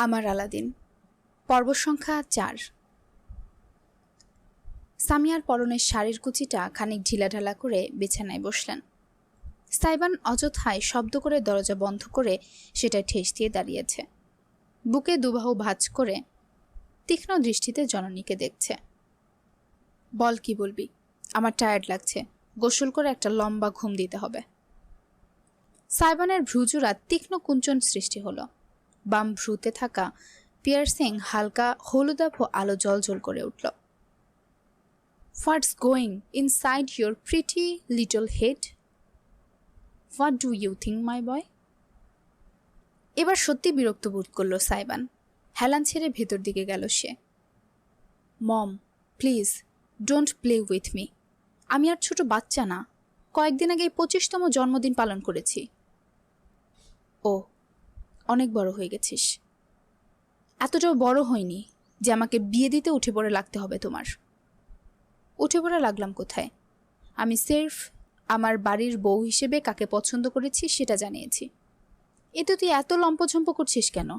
আমার আলাদিন পর্ব সংখ্যা ৪। সামিয়ার পরনের শাড়ির কুচিটা খানিক ঢিলাঢালা করে বিছানায় বসলেন। সাইবান অযথায় শব্দ করে দরজা বন্ধ করে সেটা ঠেস দিয়ে দাঁড়িয়েছে। বুকে দুবাহু ভাঁজ করে তীক্ষ্ণ দৃষ্টিতে জননীকে দেখছে। বল, কি বলবি? আমার টায়ার্ড লাগছে, গোসল করে একটা লম্বা ঘুম দিতে হবে। সাইবানের ভ্রুজোড়া তীক্ষ্ণ কুঞ্চন সৃষ্টি হলো। বাম ভ্রুতে থাকা পিয়ার্সিং হালকা হলুদাভ আলো জলজল করে উঠল। What's going inside your pretty little head? What do you think my boy? এবার সত্যি বিরক্ত বোধ করল সাইবান। হেলান ছেড়ে ভেতর দিকে গেল সে। Mom, please don't play with me. আমি আর ছোট বাচ্চা না, কয়েকদিন আগে 25তম জন্মদিন পালন করেছি। ও, অনেক বড় হয়ে গেছিস। এতটাও বড় হয়নি যে আমাকে বিয়ে দিতে উঠে পড়ে লাগতে হবে তোমার। উঠে পড়ে লাগলাম কোথায়? আমি সির্ফ আমার বাড়ির বউ হিসেবে কাকে পছন্দ করেছি সেটা জানিয়েছি। এতে তুই এত লম্পঝম্প করছিস কেন?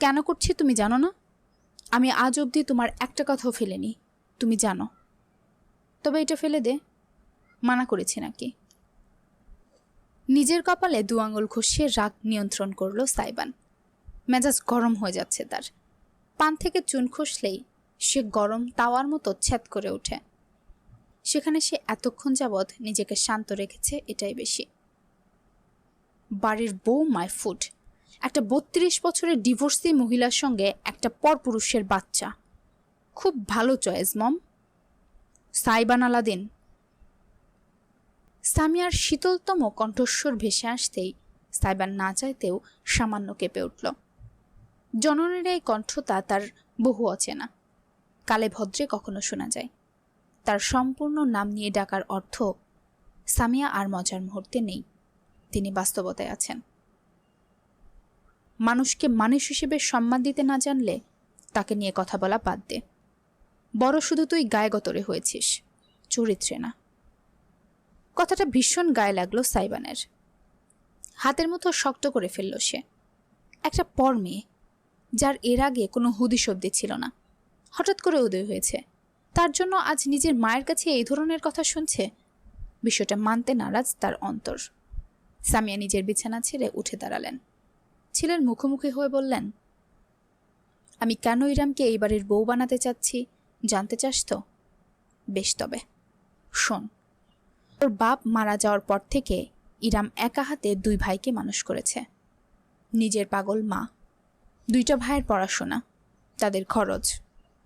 কেন করছি তুমি জানো না? আমি আজ অবধি তোমার একটা কথাও ফেলেনি, তুমি জানো। তবে এটা ফেলে দে, মানা করেছি নাকি? নিজের কপালে 2 আঙুল ঘষিয়ে রাগ নিয়ন্ত্রণ করল সাইবান। মেজাজ গরম হয়ে যাচ্ছে তার। পান থেকে চুন খসলেই সে গরম তাওয়ার মতো ছ্যাদ করে ওঠে। সেখানে সে এতক্ষণ যাবৎ নিজেকে শান্ত রেখেছে, এটাই বেশি। বাড়ির বউ মাই ফুড, একটা 32 বছরের ডিভোর্সি মহিলার সঙ্গে একটা পরপুরুষের বাচ্চা। খুব ভালো চয়েস মম। সাইবান আলাদিন। সামিয়ার শীতলতম কণ্ঠস্বর ভেসে আসতেই সাইবান না চাইতেও সামান্য কেঁপে উঠল। জননীর এই কণ্ঠতা তার বহু অচেনা, কালে ভদ্রে কখনো শোনা যায়। তার সম্পূর্ণ নাম নিয়ে ডাকার অর্থ সামিয়া আর মজার মুহূর্তে নেই, তিনি বাস্তবতায় আছেন। মানুষকে মানুষ হিসেবে সম্মান দিতে না জানলে তাকে নিয়ে কথা বলা বাদ দে। বড় শুধু তুই গায়ে গতরে হয়েছিস, চরিত্রে না। কথাটা ভীষণ গায়ে লাগলো সাইবানের। হাতের মতো শক্ত করে ফেলল সে। একটা পর মেয়ে, যার এর আগে কোনো হুদিস অবধি ছিল না, হঠাৎ করে উদয় হয়েছে, তার জন্য আজ নিজের মায়ের কাছে এই ধরনের কথা শুনছে। বিষয়টা মানতে নারাজ তার অন্তর। সামিয়া নিজের বিছানা ছেড়ে উঠে দাঁড়ালেন। ছেলের মুখোমুখি হয়ে বললেন, আমি কেন ইরামকে এই বাড়ির বউ বানাতে চাচ্ছি জানতে চাস তো? বেশ, তবে শোন। তোর বাপ মারা যাওয়ার পর থেকে ইরাম একা হাতে 2 ভাইকে মানুষ করেছে। নিজের পাগল মা, 2টা ভাইয়ের পড়াশোনা, তাদের খরচ,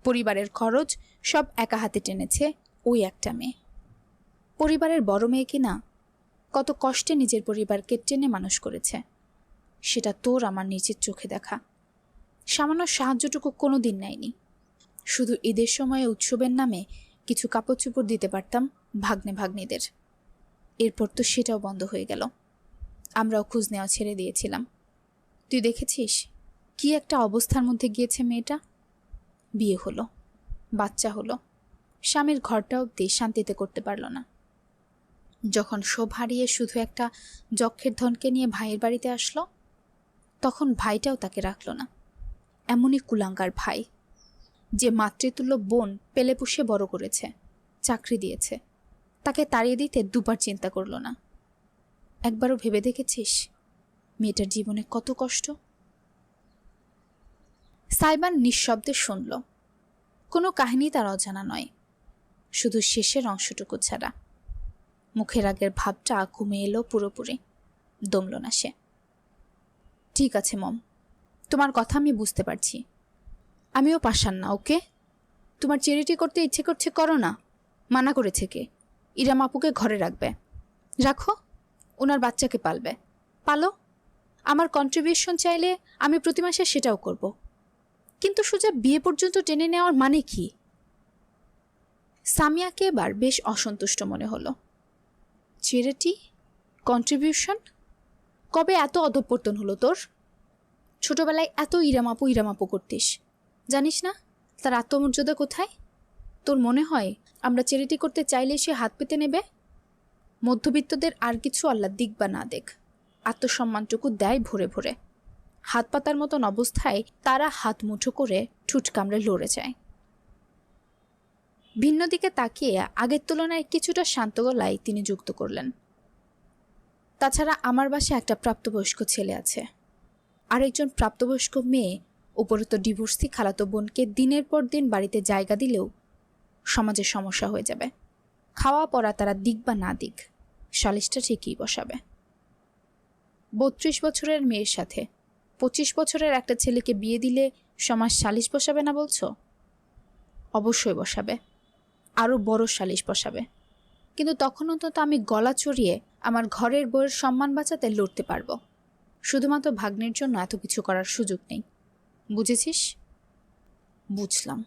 পরিবারের খরচ সব একা হাতে টেনেছে ওই একটা মেয়ে। পরিবারের বড় মেয়ে কিনা, কত কষ্টে নিজের পরিবারকে টেনে মানুষ করেছে সেটা তোর আমার নিজের চোখে দেখা। সামান্য সাহায্যটুকু কোনো দিন নেয়নি। শুধু ঈদের সময়ে উৎসবের নামে কিছু কাপড় চোপড় দিতে পারতাম ভাগ্নে ভাগ্নিদের। এরপর তো সেটাও বন্ধ হয়ে গেল। আমরাও খোঁজ নেওয়া ছেড়ে দিয়েছিলাম। তুই দেখেছিস কি একটা অবস্থার মধ্যে গিয়েছে মেয়েটা? বিয়ে হলো, বাচ্চা হলো, স্বামীর ঘরটা অবধি শান্তিতে করতে পারল না। যখন শোভ হারিয়ে শুধু একটা যক্ষের ধনকে নিয়ে ভাইয়ের বাড়িতে আসলো, তখন ভাইটাও তাকে রাখল না। এমনই কুলাঙ্গার ভাই, যে মাতৃতুল্য বোন পেলে পুষে বড় করেছে, চাকরি দিয়েছে, তাকে তাড়িয়ে দিতে 2বার চিন্তা করল না। একবারও ভেবে দেখেছিস মেয়েটার জীবনে কত কষ্ট? সাইবান নিঃশব্দে শুনল। কোনো কাহিনী তার অজানা নয়, শুধু শেষের অংশটুকু ছাড়া। মুখের আগের ভাবটা কমে এলো পুরোপুরি, দমল না সে। ঠিক আছে মম, তোমার কথা আমি বুঝতে পারছি। আমিও পাষাণ না, ওকে? তোমার চ্যারিটি করতে ইচ্ছে করছে, করো না। মানা করেছে কে? ইরাম আপুকে ঘরে রাখবে, রাখো। ওনার বাচ্চাকে পালবে, পালো। আমার কন্ট্রিবিউশন চাইলে আমি প্রতি মাসে সেটাও করব। কিন্তু সোজা বিয়ে পর্যন্ত টেনে নেওয়ার মানে কি? সামিয়াকে এবার বেশ অসন্তুষ্ট মনে হলো। Charity, contribution? কবে এত অধঃপতন হলো তোর? ছোটবেলায় এত ইরামাপু করতিস, জানিস না তার আত্মমর্যাদা কোথায়? তোর মনে হয় আমরা চ্যারিটি করতে চাইলে সে হাত পেতে নেবে? মধ্যবিত্তদের আর কিছু আল্লাহ দিক বা না দেখ, আত্মসম্মানটুকু দেয় ভরে ভরে। হাত পাতার মতন অবস্থায় তারা হাত মুঠো করে ঠুট কামড়ে লড়ে যায়। ভিন্ন দিকে তাকিয়ে আগের তুলনায় কিছুটা শান্ত গলায় তিনি যুক্ত করলেন, তাছাড়া আমার বাসায় একটা প্রাপ্তবয়স্ক ছেলে আছে, আরেকজন প্রাপ্তবয়স্ক মেয়ে উপরত ডিভোর্সি খালাতো বোনকে দিনের পর দিন বাড়িতে জায়গা দিলেও সমাজের সমস্যা হয়ে যাবে। খাওয়া পড়া তারা দিক বা না দিক, সালিশটা ঠিকই বসাবে। 32 বছরের মেয়ের সাথে 25 বছরের একটা ছেলেকে বিয়ে দিলে সমাজ সালিশ বসাবে না বলছো? অবশ্যই বসাবে, আরও বড় সালিশ বসাবে। কিন্তু তখন অন্তত আমি গলা চড়িয়ে আমার ঘরের বউয়ের সম্মান বাঁচাতে লড়তে পারবো। শুধুমাত্র ভাগ্নের জন্য এত কিছু করার সুযোগ নেই, বুঝেছিস? বুঝলাম।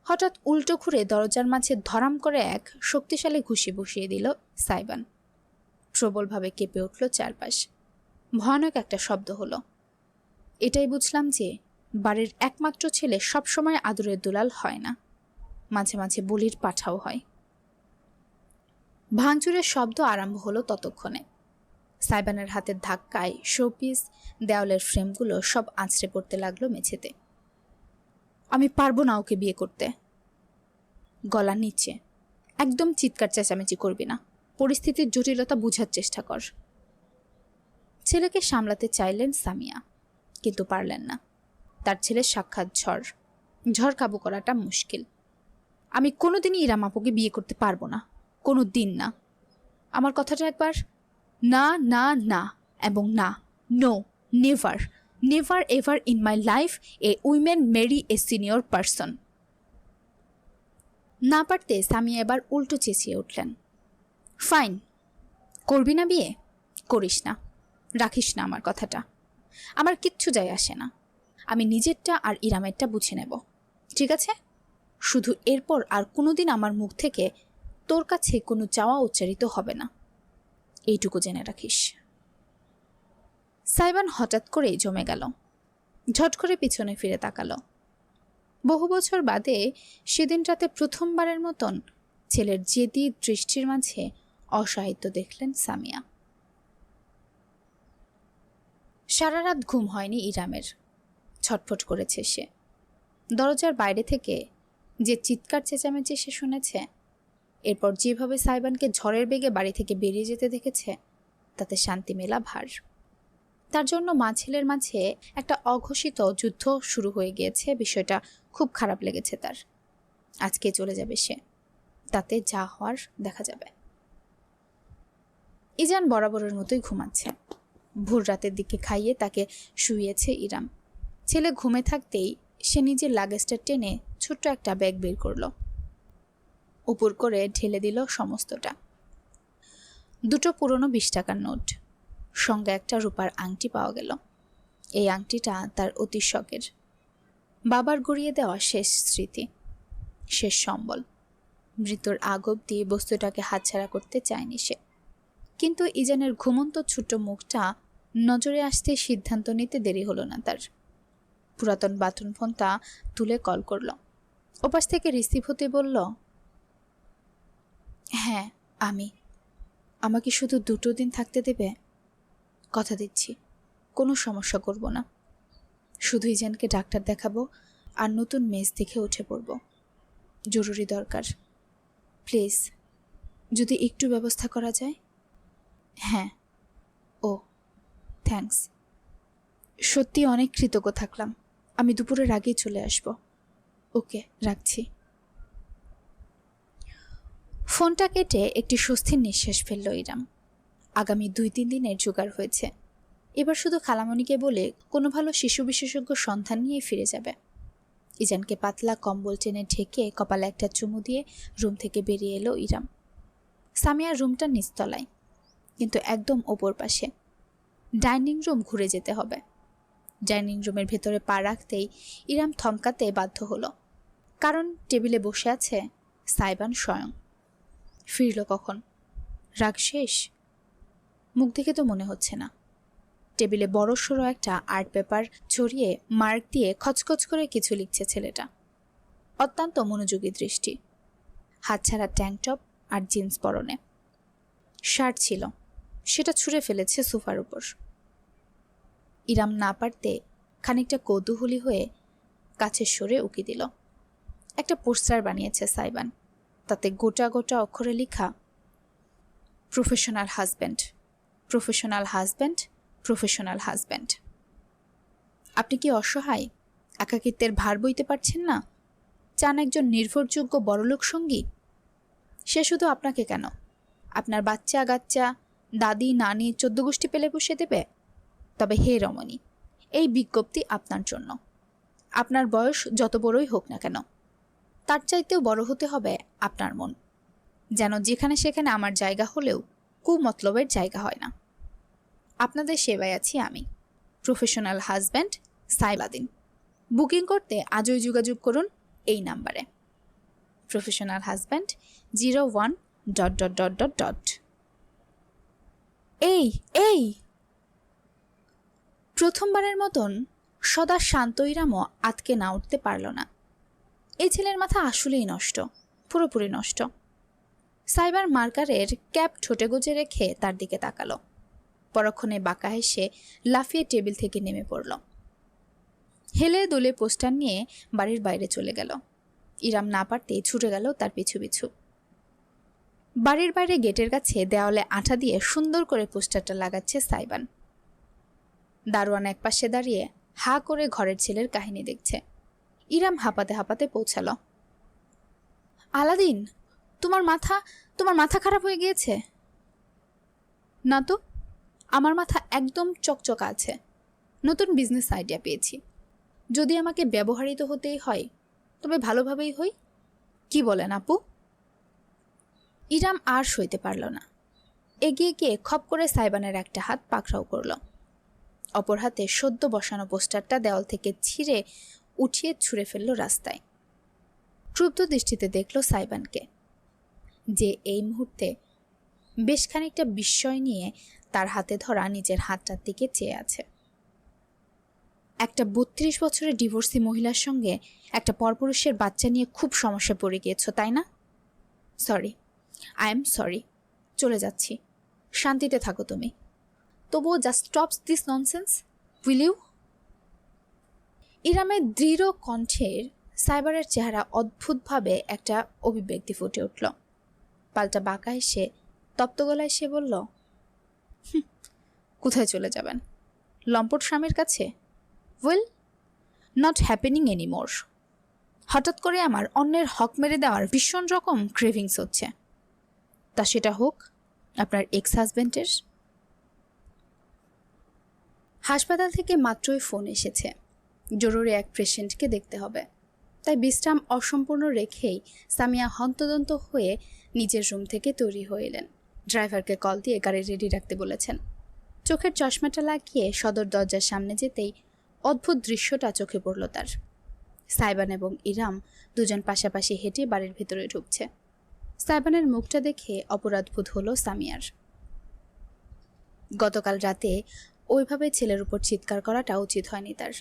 হঠাৎ উল্টো ঘুরে দরজার মাঝে ধরাম করে এক শক্তিশালী ঘুষি বসিয়ে দিল সাইবান। প্রবলভাবে কেঁপে উঠল চারপাশ। ভয়ানক একটা শব্দ হলো। এটাই বুঝলাম যে বাড়ির একমাত্র ছেলে সবসময় আদরের দুলাল হয় না, মাঝে মাঝে বলির পাঠাও হয়। ভাঙচুরের শব্দ আরম্ভ হলো ততক্ষণে। সাইবানের হাতের ধাক্কায় শোপিস, দেওয়ালের ফ্রেমগুলো সব আঁচড়ে পড়তে লাগলো মেঝেতে। আমি পারবো না ওকে বিয়ে করতে। গলা নিচে, একদম চিৎকার চেঁচামেচি করবি না, পরিস্থিতির জটিলতা বুঝার চেষ্টা কর। ছেলেকে সামলাতে চাইলেন সামিয়া, কিন্তু পারলেন না। তার ছেলের সাক্ষাৎ ঝড়, ঝড় কাবু করাটা মুশকিল। আমি কোনোদিনই ইরাম আপুকে বিয়ে করতে পারবো না, কোনো দিন না। আমার কথাটা একবার। না না না এবং না, no, never, never ever in my life a women marry a senior person. না পারতে সামিয়া এবার উল্টো চেঁচিয়ে উঠলেন, ফাইন, করবি না বিয়ে? করিস না, রাখিস না আমার কথাটা। আমার কিচ্ছু যায় আসে না, আমি নিজেরটা আর ইরামেরটা বুঝে নেব, ঠিক আছে? শুধু এরপর আর কোনোদিন আমার মুখ থেকে তোর কাছে কোনো চাওয়া উচ্চারিত হবে না, এইটুকু জেনে রাখিস। সাইবান হঠাৎ করেই জমে গেল, ঝট করে পিছনে ফিরে তাকালো। বহু বছর বাদে সেদিন রাতে প্রথমবারের মতন ছেলের জেদি দৃষ্টির মাঝে অসাহিত্য দেখলেন সামিয়া। সারা রাত ঘুম হয়নি ইরামের। ছটফট করেছে সে। দরজার বাইরে থেকে যে চিৎকার চেঁচামেচি সে শুনেছে, এরপর যেভাবে সাইবানকে ঝড়ের বেগে বাড়ি থেকে বেরিয়ে যেতে দেখেছে, তাতে শান্তি মেলা ভার। তার জন্য মা ছেলের মাঝে একটা অঘোষিত যুদ্ধ শুরু হয়ে গিয়েছে। বিষয়টা খুব খারাপ লেগেছে তার। আজকে চলে যাবে সে, তাতে যা হওয়ার দেখা যাবে। ইজান বরাবরের মতোই ঘুমাচ্ছে। ভোর রাতের দিকে খাইয়ে তাকে শুইয়েছে ইরাম। ছেলে ঘুমে থাকতেই সে নিজের লাগেজটা টেনে ছোট্ট একটা ব্যাগ বের করল, উপর করে ঢেলে দিল সমস্তটা। দুটো পুরনো 20 টাকার নোট, সঙ্গে একটা রূপার আংটি পাওয়া গেল। এই আংটিটা তার অতি শখের, বাবার গড়িয়ে দেওয়া শেষ স্মৃতি, শেষ সম্বল। মৃত্যুর আগ অবধি বস্তুটাকে হাতছাড়া করতে চায়নি সে। কিন্তু ইজানের ঘুমন্ত ছোট্ট মুখটা নজরে আসতে সিদ্ধান্ত নিতে দেরি হলো না তার। পুরাতন বাটন ফোনটা তুলে কল করল। ওপাশ থেকে রিসিভ হতে বলল, হ্যাঁ আমি। আমাকে শুধু 2 দিন থাকতে দেবে? কথা দিচ্ছি, কোনো সমস্যা করব না। শুধু ইজানকে ডাক্তার দেখাবো আর নতুন মেস দেখে উঠে পড়ব। জরুরি দরকার, প্লিজ যদি একটু ব্যবস্থা করা যায়। হ্যাঁ। ও থ্যাঙ্কস, সত্যি অনেক কৃতজ্ঞ থাকলাম। আমি দুপুরের আগেই চলে আসব। ওকে, রাখছি। ফোনটা কেটে একটি স্বস্তির নিঃশ্বাস ফেলল ইরাম। আগামী 2-3 দিনের জোগাড় হয়েছে। এবার শুধু খালামণিকে বলে কোনো ভালো শিশু বিশেষজ্ঞ সন্ধান নিয়ে ফিরে যাবে। ইজানকে পাতলা কম্বল টেনে ঢেকে কপালে একটা চুমু দিয়ে রুম থেকে বেরিয়ে এলো ইরাম। সামিয়ার রুমটা নিচতলায়, কিন্তু একদম ওপর পাশে। ডাইনিং রুম ঘুরে যেতে হবে। ডাইনিং রুমের ভেতরে পা রাখতেই ইরাম থমকাতে বাধ্য হলো, কারণ টেবিলে বসে আছে সাইবান স্বয়ং। ফিরল কখন? রাগ শেষ? মুখ দেখে তো মনে হচ্ছে না। টেবিলে বড়সড় একটা আর্ট পেপার ছড়িয়ে মার্ক দিয়ে খচখচ করে কিছু লিখছে ছেলেটা। অত্যন্ত মনোযোগী দৃষ্টি। হাতছাড়া ট্যাঙ্ক টপ আর জিন্স পরনে। শার্ট ছিল, সেটা ছুঁড়ে ফেলেছে সোফার উপর। ইরাম না পারতে খানিকটা কৌতূহলী হয়ে কাছে সরে উকি দিল। একটা পোস্টার বানিয়েছে সাইবান, তাতে গোটা গোটা অক্ষরে লেখা, professional husband, professional husband, professional husband. আপনি কি অসহায়? একাকিত্বের ভার বইতে পারছেন না? চান একজন নির্ভরযোগ্য বড়লোক সঙ্গী? সে শুধু আপনাকে কেন, আপনার বাচ্চা গাচ্চা, দাদি নানি 14 গোষ্ঠী পেলে বসে দেবে। তবে হে রমণী, এই বিজ্ঞপ্তি আপনার জন্য। আপনার বয়স যত বড়ই হোক না কেন, তার চাইতেও বড় হতে হবে আপনার মন, যেন যেখানে সেখানে আমার জায়গা হলেও কুমতলবের জায়গা হয় না। আপনাদের সেবায় আছি আমি, প্রফেশনাল হাজব্যান্ড সাইবাদিন। বুকিং করতে আজই যোগাযোগ করুন এই নাম্বারে, প্রফেশনাল হাজব্যান্ড 01... এই এই প্রথমবারের মতন সদা শান্ত ইরামও আতকে না উঠতে পারল না। এই ছেলের মাথা আসলেই নষ্ট, পুরোপুরি নষ্ট। সাইবার মার্কারের ক্যাপ ঠোঁটে গুজে রেখে তার দিকে তাকালো। পরক্ষণে বাঁকা হেসে লাফিয়ে টেবিল থেকে নেমে পড়ল। হেলে দোলে পোস্টার নিয়ে বাড়ির বাইরে চলে গেল। ইরাম না পারতেই ছুটে গেল তার পিছু পিছু। বাড়ির বাইরে গেটের কাছে দেওয়ালে আঠা দিয়ে সুন্দর করে পোস্টারটা লাগাচ্ছে সাইবান। দারোয়ান একপাশে দাঁড়িয়ে হা করে ঘরের ছেলের কাহিনী দেখছে। ইরাম হাঁপাতে হাঁপাতে পৌঁছাল। আলাদিন, তোমার মাথা খারাপ হয়ে গিয়েছে? না তো, আমার মাথা একদম চকচকা আছে। নতুন বিজনেস আইডিয়া পেয়েছি। যদি আমাকে ব্যবহারিত হতেই হয় তবে ভালোভাবেই হই। কি বলেন আপু? ইরাম আর সইতে পারল না। এগিয়ে গিয়ে খপ করে সাইবানের একটা হাত পাকড়াও করল। অপর হাতে সদ্য বসানো পোস্টারটা দেওয়াল থেকে ছিঁড়ে উঠিয়ে ছুঁড়ে ফেলল রাস্তায়। ক্রুব্ধ দৃষ্টিতে দেখল সাইবানকে, যে এই মুহূর্তে বেশ খানিকটা বিস্ময় নিয়ে তার হাতে ধরা নিজের হাতটার দিকে চেয়ে আছে। একটা 32 বছরের ডিভোর্সি মহিলার সঙ্গে একটা পরপুরুষের বাচ্চা নিয়ে খুব সমস্যা পড়ে গিয়েছ, তাই না? Sorry, I am sorry. চলে যাচ্ছি, শান্তিতে থাকো তুমি। তবুও just stops this nonsense, will you? ইরামের দৃঢ় কণ্ঠের সাইবারের চেহারা অদ্ভুতভাবে একটা অভিব্যক্তি ফুটে উঠল। পাল্টা বাঁকা এসে তপ্ত গলায় সে বলল, কোথায় চলে যাবেন? লম্পট স্বামীর কাছে? Well, not happening anymore. হঠাৎ করে আমার অন্যের হক মেরে দেওয়ার ভীষণ রকম ক্রেভিংস হচ্ছে। তা সেটা হোক আপনার এক্স হাজব্যান্ডের। হাসপাতাল থেকে মাত্রই ফোন এসেছে, জরুরি এক পেশেন্টকে দেখতে হবে। তাই বিশ্রাম অসম্পূর্ণ রেখেই সামিয়া হন্তদন্ত হয়ে নিজের রুম থেকে তৈরি হয়ে এলেন। ড্রাইভারকে কল দিয়ে গাড়ি রেডি রাখতে বলেছেন। চোখের চশমাটা লাগিয়ে সদর দরজার সামনে যেতেই অদ্ভুত দৃশ্যটা চোখে পড়ল তার। সাইবান এবং ইরাম দুজন পাশাপাশি হেঁটে বাড়ির ভেতরে ঢুকছে। সাইবানের মুখটা দেখে অপরাধবোধ হলো সামিয়ার। গতকাল রাতে ওইভাবে ছেলের উপর চিৎকার করাটা উচিত হয়নি তার।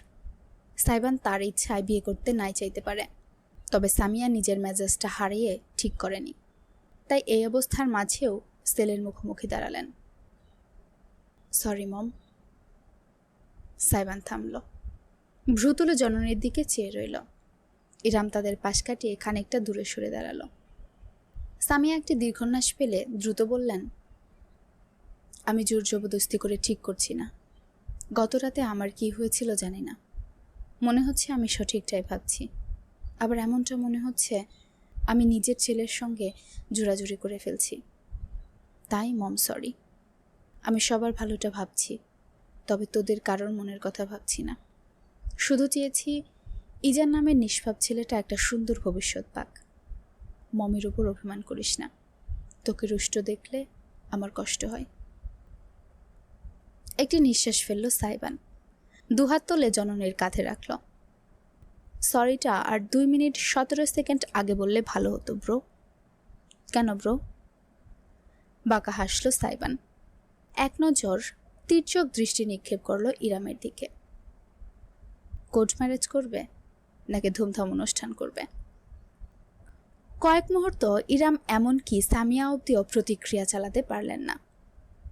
সাইবান তার ইচ্ছায় বিয়ে করতে নাই চাইতে পারে, তবে সামিয়া নিজের মেজাজটা হারিয়ে ঠিক করেনি। তাই এই অবস্থার মাঝেও সেলের মুখোমুখি দাঁড়ালেন। Sorry mom. সাইবান থামল, ভ্রু তুলে জননীর দিকে চেয়ে রইল। ইরাম তাদের পাশ কাটিয়ে খানিকটা দূরে সরে দাঁড়ালো। সামিয়া একটি দীর্ঘশ্বাস ফেলে দ্রুত বললেন, আমি জোর জবরদস্তি করে ঠিক করছি না। গত রাতে আমার কি হয়েছিল জানি না। মনে হচ্ছে আমি সঠিকটাই ভাবছি, আবার এমনটা মনে হচ্ছে আমি নিজের ছেলের সঙ্গে জোরাজুরি করে ফেলছি। তাই মম সরি। আমি সবার ভালোটা ভাবছি, তবে তোদের কারোর মনের কথা ভাবছি না। শুধু চেয়েছি ইজার নামের নিষ্পাপ ছেলেটা একটা সুন্দর ভবিষ্যৎ পাক। মমের উপর অভিমান করিস না, তোকে রুষ্ট দেখলে আমার কষ্ট হয়। একটি নিঃশ্বাস ফেলল সাইবান, দুহাত তোলে জননীর কাঁধে রাখল। সরিটা আর 2 মিনিট 17 সেকেন্ড আগে বললে ভালো হতো ব্রো। কেন ব্রো? বাঁকা হাসল সাইবান। এক নজর তীর্যক দৃষ্টি নিক্ষেপ করল ইরামের দিকে। কোর্ট ম্যারেজ করবে নাকি ধুমধাম অনুষ্ঠান করবে? কয়েক মুহূর্ত ইরাম এমনকি সামিয়া অব্দিও প্রতিক্রিয়া চালাতে পারলেন না।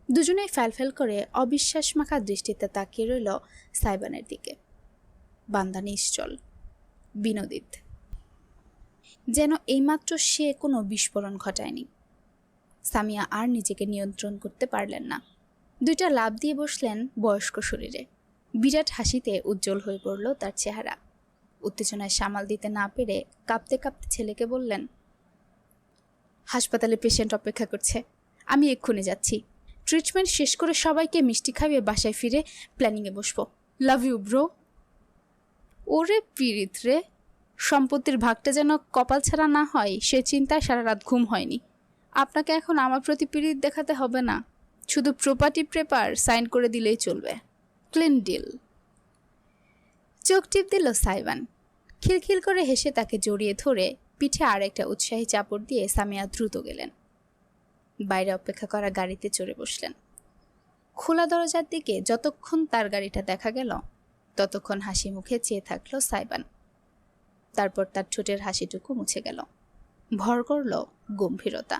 দুজনেই ফ্যালফ্যাল করে অবিশ্বাস মাখা দৃষ্টিতে তাকিয়ে রইল সাইবানের দিকে। বান্দা নিশ্চল, বিনোদিত, যেন এইমাত্র সে কোনো বিস্ফোরণ ঘটায়নি। সামিয়া আর নিজেকে নিয়ন্ত্রণ করতে পারলেন না। দুইটা লাফ দিয়ে বসলেন বয়স্ক শরীরে। বিরাট হাসিতে উজ্জ্বল হয়ে পড়ল তার চেহারা। উত্তেজনায় সামাল দিতে না পেরে কাঁপতে কাঁপতে ছেলেকে বললেন, হাসপাতালে পেশেন্ট অপেক্ষা করছে, আমি এক্ষুনি যাচ্ছি। ট্রিটমেন্ট শেষ করে সবাইকে মিষ্টি খাইয়ে বাসায় ফিরে প্ল্যানিংয়ে বসবো। Love you bro. ওরে পীড়িত রে, সম্পত্তির ভাগটা যেন কপাল ছাড়া না হয় সে চিন্তায় সারা রাত ঘুম হয়নি। আপনাকে এখন আমার প্রতি পীড়িত দেখাতে হবে না, শুধু প্রপার্টি পেপার সাইন করে দিলেই চলবে। Clean deal. চোখ টিপ দিল সাইবান। খিলখিল করে হেসে তাকে জড়িয়ে ধরে পিঠে আর একটা উৎসাহী চাপড় দিয়ে সামিয়া দ্রুত গেলেন। বাইরে অপেক্ষা করা গাড়িতে চড়ে বসলেন। খোলা দরজার দিকে যতক্ষণ তার গাড়িটা দেখা গেল ততক্ষণ হাসি মুখে চেয়ে থাকল সাইবান। তারপর তার ঠোঁটের হাসিটুকু মুছে গেল। ভর করল গম্ভীরতা।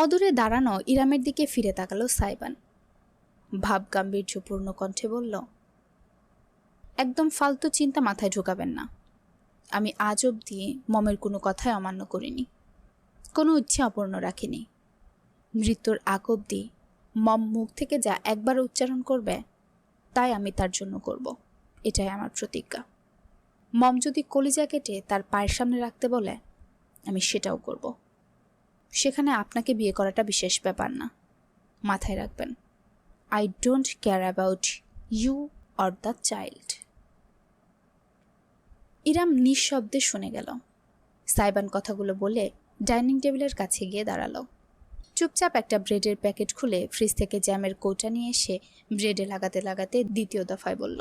অদূরে দাঁড়ানো ইরামের দিকে ফিরে তাকালো সাইবান। ভাব গাম্ভীর্যপূর্ণ কণ্ঠে বলল, একদম ফালতু চিন্তা মাথায় ঢোকাবেন না। আমি আজ অবধি মমের কোনো কথাই অমান্য করিনি, কোনো ইচ্ছে অপূর্ণ রাখিনি। মৃত্যুর আগ অবধি মম মুখ থেকে যা একবার উচ্চারণ করবে তাই আমি তার জন্য করব, এটাই আমার প্রতিজ্ঞা। মম যদি কলিজা কেটে তার পায়ের সামনে রাখতে বলে আমি সেটাও করব। সেখানে আপনাকে বিয়ে করাটা বিশেষ ব্যাপার না, মাথায় রাখবেন। I don't care about you or the child. Iram নিঃশব্দে শুনে গেল। সাইবান কথাগুলো বলে ডাইনিং টেবিলের কাছে গিয়ে দাঁড়ালো। চুপচাপ একটা ব্রেডের প্যাকেট খুলে ফ্রিজ থেকে জ্যামের কৌটা নিয়ে এসে ব্রেডে লাগাতে লাগাতে দ্বিতীয় দফায় বলল,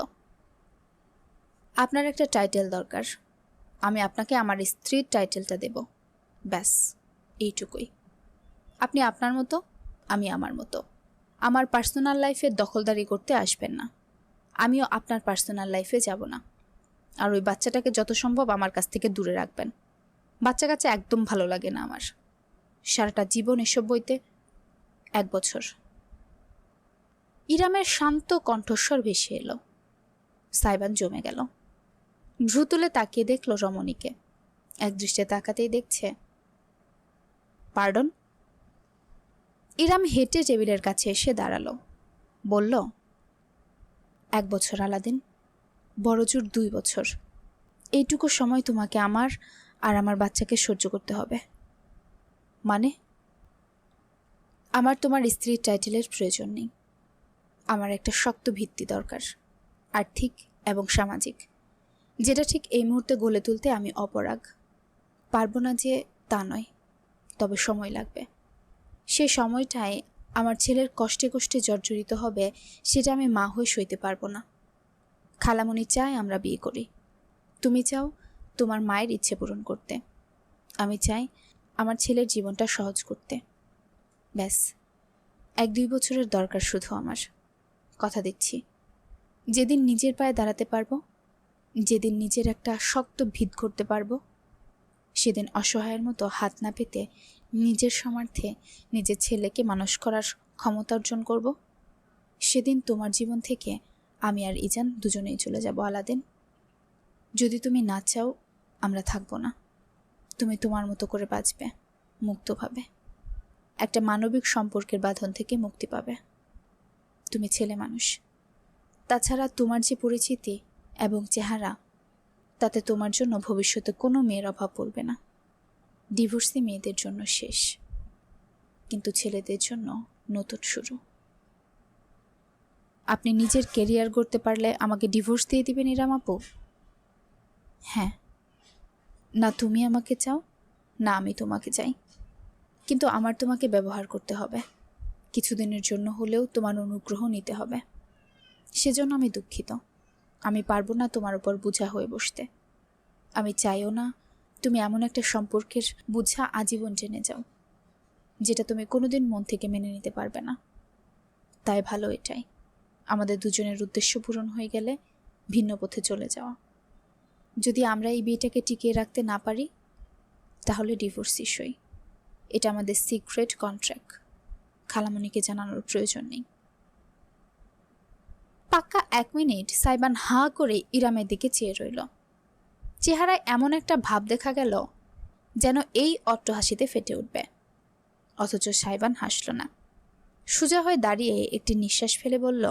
আপনার একটা টাইটেল দরকার, আমি আপনাকে আমার স্ত্রীর টাইটেলটা দেব, ব্যাস এইটুকুই। আপনি আপনার মতো, আমি আমার মতো। আমার পার্সোনাল লাইফে দখলদারি করতে আসবেন না, আমিও আপনার পার্সোনাল লাইফে যাব না। আর ওই বাচ্চাটাকে যত সম্ভব আমার কাছ থেকে দূরে রাখবেন। বাচ্চা কাচ্চা একদম ভালো লাগে না আমার। সারাটা জীবন এসব বইতে 1 বছর। ইরামের শান্ত কণ্ঠস্বর ভেসে এলো। সাইবান জমে গেল। ভ্রু তুলে তাকিয়ে দেখল রমণীকে। এক দৃষ্টে তাকাতেই দেখছে, পার্ডন। ইরাম হেঁটে টেবিলের কাছে এসে দাঁড়ালো। বলল, 1 বছর আলাদিন, বড়জোর 2 বছর। এইটুকু সময় তোমাকে আমার আর আমার বাচ্চাকে সহ্য করতে হবে। মানে? আমার তোমার স্ত্রীর টাইটেলের প্রয়োজন নেই। আমার একটা শক্ত ভিত্তি দরকার, আর্থিক এবং সামাজিক, যেটা ঠিক এই মুহূর্তে গড়ে তুলতে আমি অপরাগ। পারবো না যে তা নয়, তবে সময় লাগবে। সে সময়টায় আমার ছেলের কষ্টে কষ্টে জর্জরিত হবে, সেটা আমি মা হয়ে সইতে পারবো না। খালামণি চায় আমরা বিয়ে করি, তুমি চাও তোমার মায়ের ইচ্ছে পূরণ করতে, আমি চাই আমার ছেলের জীবনটা সহজ করতে। ব্যাস 1-2 বছরের দরকার শুধু আমার। কথা দিচ্ছি, যেদিন নিজের পায়ে দাঁড়াতে পারবো, যেদিন নিজের একটা শক্ত ভিত করতে পারবো, সেদিন অসহায়ের মতো হাত না পেতে নিজের সামর্থ্যে নিজের ছেলেকে মানুষ করার ক্ষমতা অর্জন করব, সেদিন তোমার জীবন থেকে আমি আর ইজান দুজনেই চলে যাব আলাদিন। যদি তুমি না চাও আমরা থাকবো না। তুমি তোমার মতো করে বাঁচবে, মুক্তভাবে, একটা মানবিক সম্পর্কের বাঁধন থেকে মুক্তি পাবে। তুমি ছেলে মানুষ, তাছাড়া তোমার যে পরিচিতি এবং চেহারা, তাতে তোমার জন্য ভবিষ্যতে কোনো মেয়ের অভাব পড়বে না। ডিভোর্সি মেয়েদের জন্য শেষ, কিন্তু ছেলেদের জন্য নতুন শুরু। আপনি নিজের কেরিয়ার গড়তে পারলে আমাকে ডিভোর্স দিয়ে দিবেন ইরাম আপু? হ্যাঁ। না তুমি আমাকে চাও, না আমি তোমাকে চাই, কিন্তু আমার তোমাকে ব্যবহার করতে হবে। কিছুদিনের জন্য হলেও তোমার অনুগ্রহ নিতে হবে। সেজন্য আমি দুঃখিত। আমি পারবো না তোমার উপর বোঝা হয়ে বসতে। আমি চাইও না তুমি এমন একটা সম্পর্কের বোঝা আজীবন টেনে যাও, যেটা তুমি কোনোদিন মন থেকে মেনে নিতে পারবে না। তাই ভালো এটাই, আমাদের দুজনের উদ্দেশ্য পূরণ হয়ে গেলে ভিন্ন পথে চলে যাওয়া। যদি আমরা এই বিয়েটাকে টিকিয়ে রাখতে না পারি, তাহলে ডিভোর্স ইস্যুই। এটা আমাদের সিক্রেট কন্ট্রাক্ট। খালামণিকে জানানোর প্রয়োজন নেই। পাক্কা 1 মিনিট সাইবান হাঁ করে ইরামের দিকে চেয়ে রইল। চেহারায় এমন একটা ভাব দেখা গেল যেন এই অট্টহাসিতে ফেটে উঠবে, অথচ সাইবান হাসল না। সোজা হয়ে দাঁড়িয়ে একটি নিঃশ্বাস ফেলে বলল,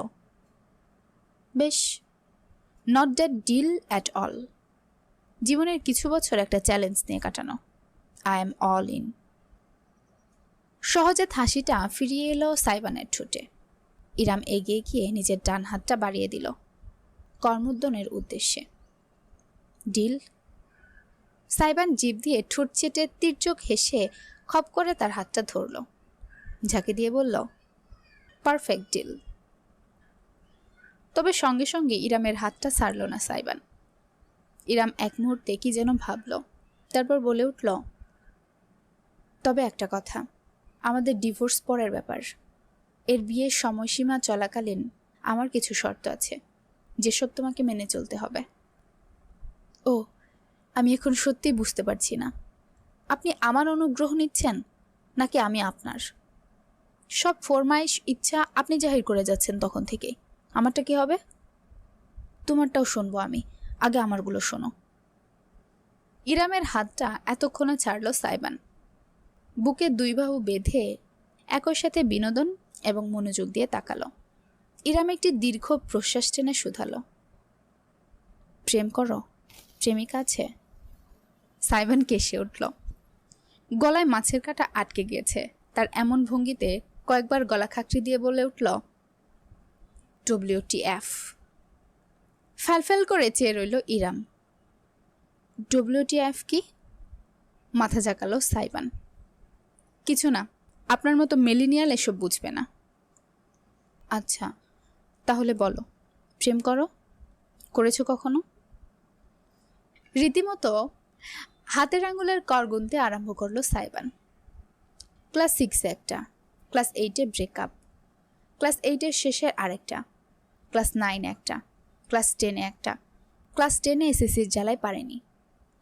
বেশ, not that deal at all. জীবনের কিছু বছর একটা চ্যালেঞ্জ নিয়ে কাটানো। I am all in. সহজে হাসিটা ফিরিয়ে এলো সাইবানের ঠোঁটে। ইরাম এগিয়ে গিয়ে নিজের ডান হাতটা বাড়িয়ে দিল কর্মোদ্যনের উদ্দেশ্যে। ডিল? সাইবান জিভ দিয়ে ঠোঁট চেটে তীর্যক হেসে খপ করে তার হাতটা ধরল, ঝাঁকে দিয়ে বলল, পারফেক্ট ডিল। তবে সঙ্গে সঙ্গে ইরামের হাতটা ছাড়ল না সাইবান। ইরাম এক মুহূর্তে কি যেন ভাবল, তারপর বলে উঠল, তবে একটা কথা, আমাদের ডিভোর্স পরের ব্যাপার। এর বিয়ের সময়সীমা চলাকালীন আমার কিছু শর্ত আছে, যেসব তোমাকে মেনে চলতে হবে। ও, আমি এখন সত্যিই বুঝতে পারছি না, আপনি আমার অনুগ্রহ নিচ্ছেন নাকি আমি আপনার? সব ফরমাইশ ইচ্ছা আপনি জাহির করে যাচ্ছেন তখন থেকে। আমারটা কি হবে? তোমারটাও শুনবো আমি, আগে আমারগুলো শোনো। ইরামের হাতটা এতক্ষণে ছাড়ল সাইবান। বুকে 2 বাহু বেঁধে একই সাথে বিনোদন এবং মনোযোগ দিয়ে তাকালো। ইরাম একটি দীর্ঘ প্রশ্বাস টেনে শুধালো, প্রেম করো? প্রেমিকা আছে? সাইবান কেসে উঠল। গলায় মাছের কাঁটা আটকে গিয়েছে। তার এমন ভঙ্গিতে কয়েকবার গলা খাকড়ি দিয়ে বলে উঠল, WTF। ফ্যালফ্যাল করে চেয়ে রইল ইরাম। WTF কি? মাথা ঝাঁকালো সাইবান। কিছু না, আপনার মতো মেলিনিয়াল এসব বুঝবে না। আচ্ছা, তাহলে বলো, প্রেম করেছো কখনো? রীতিমতো হাতের আঙুলের কর গুনতে আরম্ভ করলো সাইবান। ক্লাস 6-এ একটা, ক্লাস 8-এ ব্রেকআপ, ক্লাস 8-এর শেষের আরেকটা, ক্লাস 9-এ একটা, ক্লাস 10-এ একটা, ক্লাস 10-এ এসএসসির জ্বালায় পারেনি,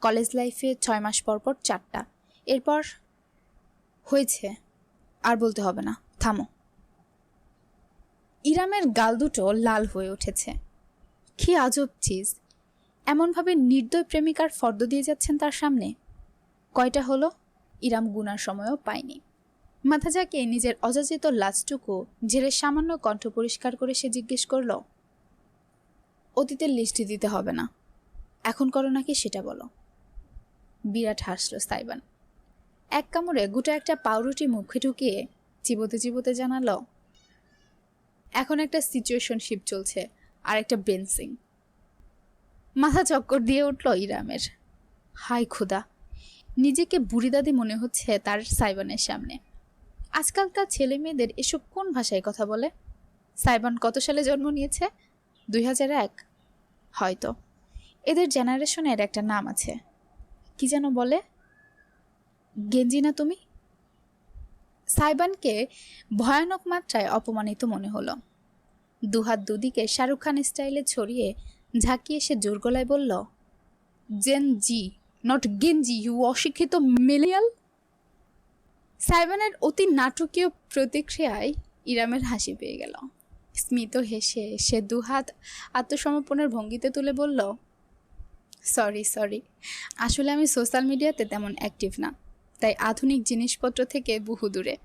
কলেজ লাইফে 6 মাস পর 4টা, এরপর হয়েছে। আর বলতে হবে না, থামো। ইরামের গাল দুটো লাল হয়ে উঠেছে। কি আজব চিজ, এমনভাবে নির্দয় প্রেমিকার ফর্দ দিয়ে যাচ্ছেন তার সামনে। কয়টা হলো? ইরাম গুনার সময়ও পায়নি। মাথা ঝাঁকিয়ে নিজের অযাচিত লাজটুকু ঝেড়ে সামান্য কণ্ঠ পরিষ্কার করে সে জিজ্ঞেস করল, অতীতের লিস্টে দিতে হবে না, এখন করো নাকি সেটা বলো। বিরাট হাসল সাইবান। এক কামড়ে গোটা একটা পাউরুটি মুখে ঢুকিয়ে চিবোতে চিবোতে জানালো, এখন একটা সিচুয়েশনশিপ চলছে আর একটা বেন্সিং। মাথা চক্কর দিয়ে উঠল ইরামের। হাই খোদা, নিজেকে বুড়িদাদি মনে হচ্ছে তার সাইবানের সামনে। আজকালকার ছেলে মেয়েদের এসব কোন ভাষায় কথা বলে? সাইবান কত সালে জন্ম নিয়েছে? 2001? হয়তো। এদের জেনারেশনের একটা নাম আছে, কি যেন বলে? গেঞ্জি না তুমি? সাইবানকে ভয়ানক মাত্রায় অপমানিত মনে হলো। দুহাত দুদিকে শাহরুখ খান স্টাইলে ছড়িয়ে ঝাঁকিয়ে সে জোর গলায় বলল, জেন জি, নট গেঞ্জি, ইউ অশিক্ষিত মিলিয়াল। সাইবানের অতি নাটকীয় প্রতিক্রিয়ায় ইরামের হাসি পেয়ে গেল। স্মিত হেসে সে দুহাত আত্মসমর্পণের ভঙ্গিতে তুলে বলল, সরি, আসলে আমি সোশ্যাল মিডিয়াতে তেমন অ্যাক্টিভ না, তাই আধুনিক জিনিসপত্র থেকে বহু দূরে।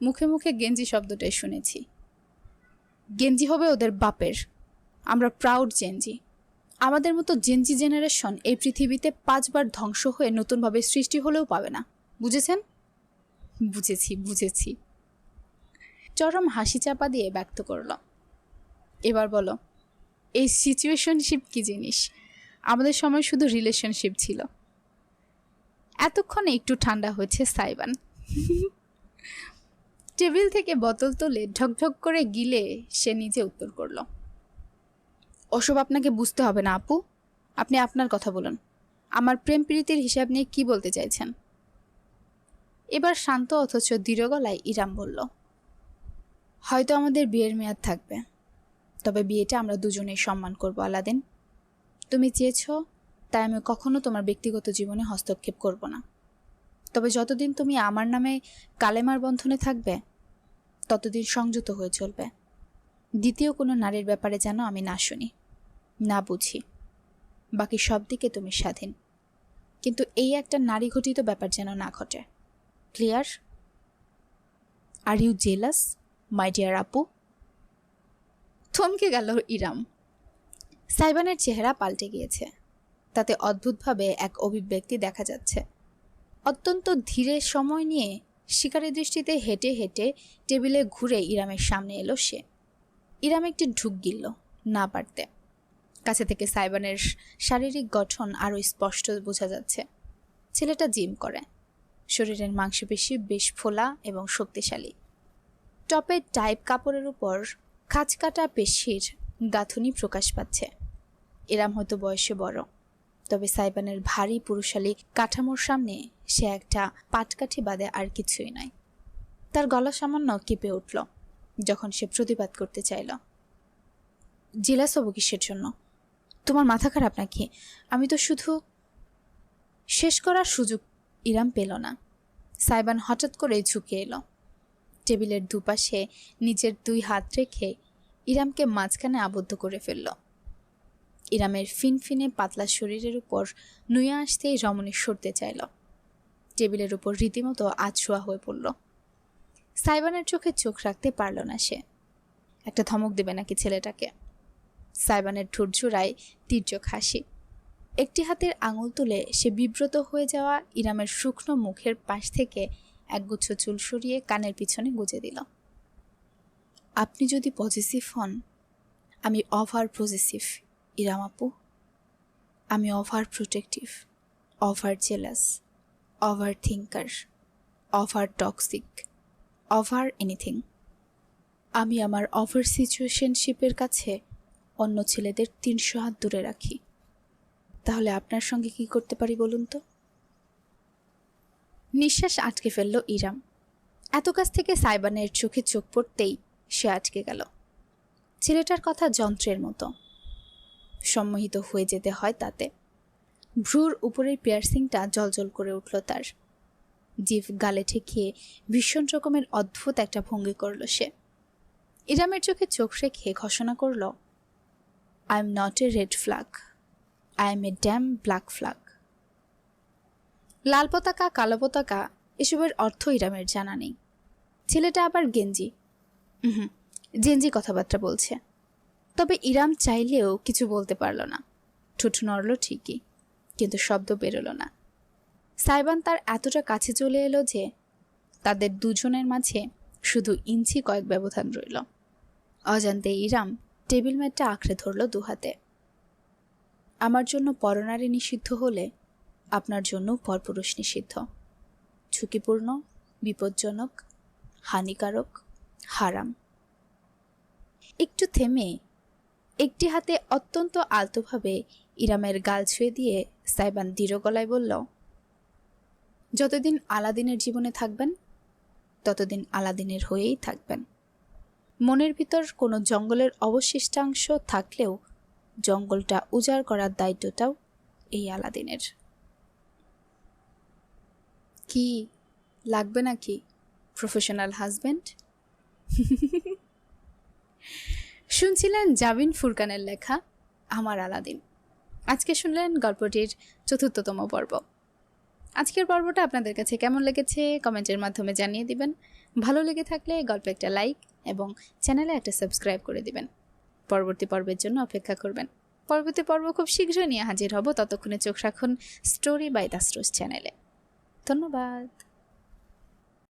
মুখে মুখে গেঞ্জি শব্দটাই শুনেছি। গেঞ্জি হবে ওদের বাপের, আমরা প্রাউড জেনজি। আমাদের মতো জেনজি জেনারেশন এই পৃথিবীতে 5 বার ধ্বংস হয়ে নতুনভাবে সৃষ্টি হলেও পাবে না, বুঝেছেন? বুঝেছি। চরম হাসি চাপা দিয়ে ব্যক্ত করল। এবার বলো, এই সিচুয়েশনশিপ কি জিনিস? আমাদের সময় শুধু রিলেশনশিপ ছিল। এতক্ষণে একটু ঠান্ডা হয়েছে সাইবান। টেবিল থেকে বোতল তুলে ঢকঢক করে গিলে সে নিজে উত্তর করল, ওসব আপনাকে বুঝতে হবে না আপু, আপনি আপনার কথা বলুন। আমার প্রেম প্রীতির হিসাব নিয়ে কি বলতে চাইছেন? এবার শান্ত অথচ দৃঢ় গলায় ইরাম বলল, হয়তো আমাদের বিয়ের মেয়াদ থাকবে, তবে বিয়েটা আমরা দুজনেই সম্মান করব আলাদিন। তুমি চেয়েছ, তাই আমি কখনো তোমার ব্যক্তিগত জীবনে হস্তক্ষেপ করব না। তবে যতদিন তুমি আমার নামে কালেমার বন্ধনে থাকবে, ততদিন সংযত হয়ে চলবে। দ্বিতীয় কোনো নারীর ব্যাপারে যেন আমি না শুনি, না বুঝি। বাকি সব দিকে তুমি স্বাধীন, কিন্তু এই একটা নারী ঘটিত ব্যাপার যেন না ঘটে। Clear? Are you jealous my dear আপু? থমকে গেল ইরাম। সাইবানের চেহারা পাল্টে গিয়েছে, তাতে অদ্ভুতভাবে এক অভিব্যক্তি দেখা যাচ্ছে। অত্যন্ত ধীরে সময় নিয়ে শিকারী দৃষ্টিতে হেঁটে হেঁটে টেবিলে ঘুরে ইরামের সামনে এলো সে। ইরাম একটি ঢুক গিলল না পারতে। কাছে থেকে সাইবানের শারীরিক গঠন আরও স্পষ্ট বোঝা যাচ্ছে। ছেলেটা জিম করে, শরীরের মাংসপেশি বেশ ফোলা এবং শক্তিশালী। টপের টাইপ কাপড়ের উপর খাঁচকাটা পেশির গাঁথুনি প্রকাশ পাচ্ছে। ইরাম হয়তো বয়সে বড়, তবে সাইবানের ভারী পুরুষালী কাঠামোর সামনে সে একটা পাটকাঠি বাদে আর কিছুই নয়। তার গলা সামান্য কেঁপে উঠল যখন সে প্রতিবাদ করতে চাইল। জেলাস হব কিসের জন্য? তোমার মাথা খারাপ নাকি? আমি তো শুধু... শেষ করার সুযোগ ইরাম পেল না। সাইবান হঠাৎ করে ঝুঁকে এলো। টেবিলের দুপাশে নিজের 2 হাত রেখে ইরামকে মাঝখানে আবদ্ধ করে ফেলল। ইরামের ফিনফিনে পাতলা শরীরের উপর নুয়ে আসতেই রমণী সরতে চাইল। টেবিলের উপর রীতিমতো আছড়োয়া হয়ে পড়ল। সাইবানের চোখে চোখ রাখতে পারল না সে। একটা ধমক দেবে নাকি ছেলেটাকে? সাইবানের ঠোঁট জোড়ায় তীর্যক হাসি। একটি হাতের আঙুল তুলে সে বিব্রত হয়ে যাওয়া ইরামের শুকনো মুখের পাশ থেকে একগুচ্ছ চুল সরিয়ে কানের পিছনে গুজে দিল। আপনি যদি পজিটিভ হন, আমি ওভার পজিটিভ ইরাম আপু। আমি over protective, over jealous, over thinker, over toxic, over anything. আমি আমার ওভার সিচুয়েশনশিপের কাছে অন্য ছেলেদের 300 হাত দূরে রাখি। তাহলে আপনার সঙ্গে কি করতে পারি বলুন তো? নিঃশ্বাস আটকে ফেলল ইরাম। এত কাছ থেকে সাইবানের চোখে চোখ পড়তেই সে আটকে গেল। ছেলেটার কথা যন্ত্রের মতো, সম্মোহিত হয়ে যেতে হয় তাতে। ভ্রুর উপরের পিয়ার্সিংটা জলজল করে উঠল তার। জিভ গালে ঠেকিয়ে ভীষণ রকমের অদ্ভুত একটা ভঙ্গি করল সে। ইরামের চোখে চোখ রেখে ঘোষণা করল, I am not a red flag, I am a damn black flag. লাল পতাকা, কালো পতাকা এসবের অর্থ ইরামের জানা নেই। ছেলেটা আবার গেঞ্জি জেঞ্জি কথাবার্তা বলছে। তবে ইরাম চাইলেও কিছু বলতে পারল না। ঠোঁট নড়ল ঠিকই, কিন্তু শব্দ বেরোল না। সাইবান তার এতটা কাছে চলে এলো যে তাদের দুজনের মাঝে শুধু ইঞ্চি কয়েক ব্যবধান রইল। অজান্তে ইরাম টেবিল ম্যাটটা আঁকড়ে ধরল 2 হাতে। আমার জন্য পরনারী নিষিদ্ধ হলে আপনার জন্য পরপুরুষ নিষিদ্ধ। ঝুঁকিপূর্ণ, বিপজ্জনক, হানিকারক, হারাম। একটু থেমে একটি হাতে অত্যন্ত আলতোভাবে ইরামের গাল ছুঁয়ে দিয়ে সাইবান দৃঢ় গলায় বলল, যতদিন আলাদিনের জীবনে থাকবেন ততদিন আলাদিনের হয়েই থাকবেন। মনের ভিতর কোনো জঙ্গলের অবশিষ্টাংশ থাকলেও জঙ্গলটা উজাড় করার দায়িত্বটাও এই আলাদিনের। কি লাগবে নাকি প্রফেশনাল হাজব্যান্ড? শুনছিলেন জাবিন ফুরকানের লেখা আমার আলাদিন। আজকে শুনলেন গল্পটির 4র্থতম পর্ব। আজকের পর্বটা আপনাদের কাছে কেমন লেগেছে কমেন্টের মাধ্যমে জানিয়ে দিবেন। ভালো লেগে থাকলে গল্পে একটা লাইক এবং চ্যানেলে একটা সাবস্ক্রাইব করে দিবেন। পরবর্তী পর্বের জন্য অপেক্ষা করবেন। পরবর্তী পর্ব খুব শীঘ্রই নিয়ে হাজির হব। ততক্ষণে চোখ রাখুন স্টোরি বাই তাসরুস চ্যানেলে। ধন্যবাদ।